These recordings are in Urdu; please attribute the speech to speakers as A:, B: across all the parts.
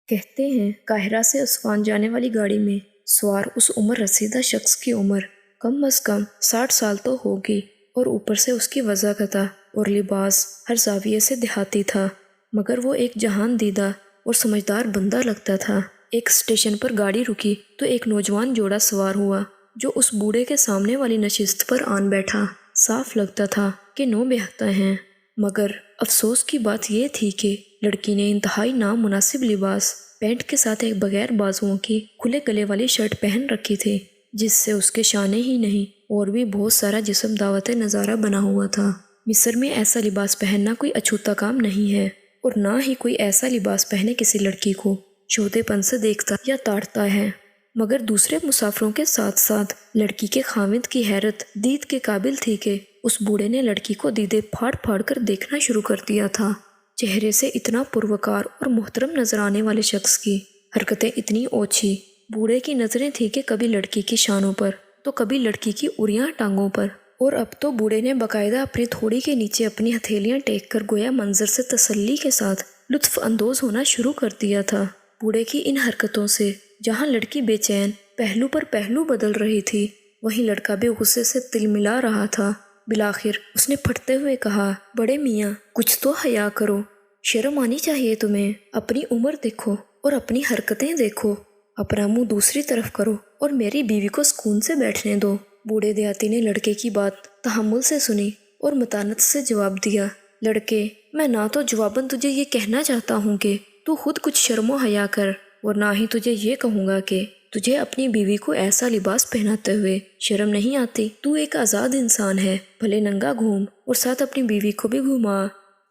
A: کہتے ہیں قاہرہ سے اسفان جانے والی گاڑی میں سوار اس عمر رسیدہ شخص کی عمر کم از کم 60 سال تو ہوگی، اور اوپر سے اس کی وضاحت اور لباس ہر زاویے سے دیہاتی تھا، مگر وہ ایک جہان دیدہ اور سمجھدار بندہ لگتا تھا۔ ایک اسٹیشن پر گاڑی رکی تو ایک نوجوان جوڑا سوار ہوا جو اس بوڑھے کے سامنے والی نشست پر آن بیٹھا۔ صاف لگتا تھا کہ نو بیہتا ہیں، مگر افسوس کی بات یہ تھی کہ لڑکی نے انتہائی نامناسب لباس، پینٹ کے ساتھ ایک بغیر بازوؤں کی کھلے گلے والی شرٹ پہن رکھی تھی، جس سے اس کے شانے ہی نہیں اور بھی بہت سارا جسم دعوت نظارہ بنا ہوا تھا۔ مصر میں ایسا لباس پہننا کوئی اچھوتا کام نہیں ہے، اور نہ ہی کوئی ایسا لباس پہنے کسی لڑکی کو چھوٹے پن سے دیکھتا یا تاڑتا ہے، مگر دوسرے مسافروں کے ساتھ ساتھ لڑکی کے خاوند کی حیرت دید کے قابل تھی کہ اس بوڑھے نے لڑکی کو دیدے پھاڑ پھاڑ کر دیکھنا شروع کر دیا تھا۔ چہرے سے اتنا پروکار اور محترم نظر آنے والے شخص کی حرکتیں اتنی اوچھی، بوڑھے کی نظریں تھی کہ کبھی لڑکی کی شانوں پر تو کبھی لڑکی کی اریاں ٹانگوں پر، اور اب تو بوڑھے نے باقاعدہ اپنی تھوڑی کے نیچے اپنی ہتھیلیاں ٹیک کر گویا منظر سے تسلی کے ساتھ لطف اندوز ہونا شروع کر دیا تھا۔ بوڑھے کی ان حرکتوں سے جہاں لڑکی بے چین پہلو پر پہلو بدل رہی تھی، وہیں لڑکا بھی غصے سے تل ملا رہا تھا۔ بالآخر اس نے پھٹتے ہوئے کہا، بڑے میاں کچھ تو حیا کرو، شرم آنی چاہیے تمہیں، اپنی عمر دیکھو اور اپنی حرکتیں دیکھو، اپنا منہ دوسری طرف کرو اور میری بیوی کو سکون سے بیٹھنے دو۔ بوڑھے دیہاتی نے لڑکے کی بات تحمل سے سنی اور متانت سے جواب دیا، لڑکے میں نہ تو جواباً تجھے یہ کہنا چاہتا ہوں کہ تو خود کچھ شرم و حیا کر، اور نہ ہی تجھے یہ کہوں گا کہ تجھے اپنی بیوی کو ایسا لباس پہناتے ہوئے شرم نہیں آتی۔ تو ایک آزاد انسان ہے، بھلے ننگا گھوم اور ساتھ اپنی بیوی کو بھی گھما،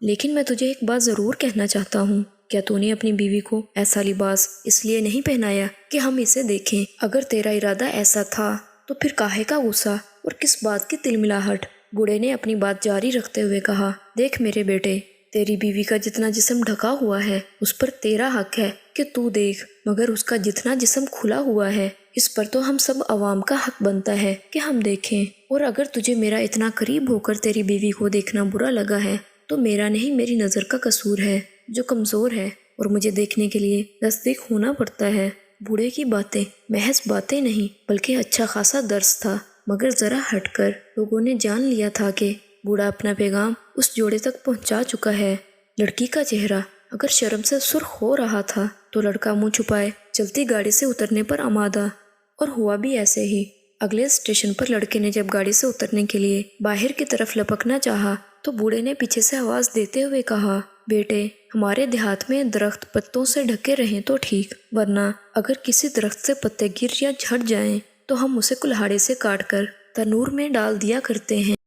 A: لیکن میں تجھے ایک بات ضرور کہنا چاہتا ہوں، کیا تو نے اپنی بیوی کو ایسا لباس اس لیے نہیں پہنایا کہ ہم اسے دیکھیں؟ اگر تیرا ارادہ ایسا تھا تو پھر کاہے کا غصہ اور کس بات کی تلملاہٹ؟ بوڑھے نے اپنی بات جاری رکھتے ہوئے کہا، دیکھ میرے بیٹے، تیری بیوی کا جتنا جسم ڈھکا ہوا ہے اس پر تیرا حق ہے کہ تو دیکھ، مگر اس کا جتنا جسم کھلا ہوا ہے اس پر تو ہم سب عوام کا حق بنتا ہے کہ ہم دیکھیں، اور اگر تجھے میرا اتنا قریب ہو کر تیری بیوی کو دیکھنا برا لگا ہے تو میرا نہیں میری نظر کا قصور ہے جو کمزور ہے، اور مجھے دیکھنے کے لیے نزدیک ہونا پڑتا ہے۔ بوڑھے کی باتیں محض باتیں نہیں بلکہ اچھا خاصا درس تھا، مگر ذرا ہٹ کر لوگوں نے جان لیا تھا کہ بوڑھا اپنا پیغام اس جوڑے تک پہنچا چکا ہے۔ لڑکی کا چہرہ اگر شرم سے سرخ ہو رہا تھا تو لڑکا منہ چھپائے چلتی گاڑی سے اترنے پر آمادہ، اور ہوا بھی ایسے ہی۔ اگلے اسٹیشن پر لڑکے نے جب گاڑی سے اترنے کے لیے باہر کی طرف لپکنا چاہا تو بوڑھے نے پیچھے سے آواز دیتے ہوئے کہا، بیٹے ہمارے دیہات میں درخت پتوں سے ڈھکے رہیں تو ٹھیک، ورنہ اگر کسی درخت سے پتے گر یا جھڑ جائیں تو ہم اسے کلہاڑی سے کاٹ کر تنور میں ڈال دیا کرتے ہیں۔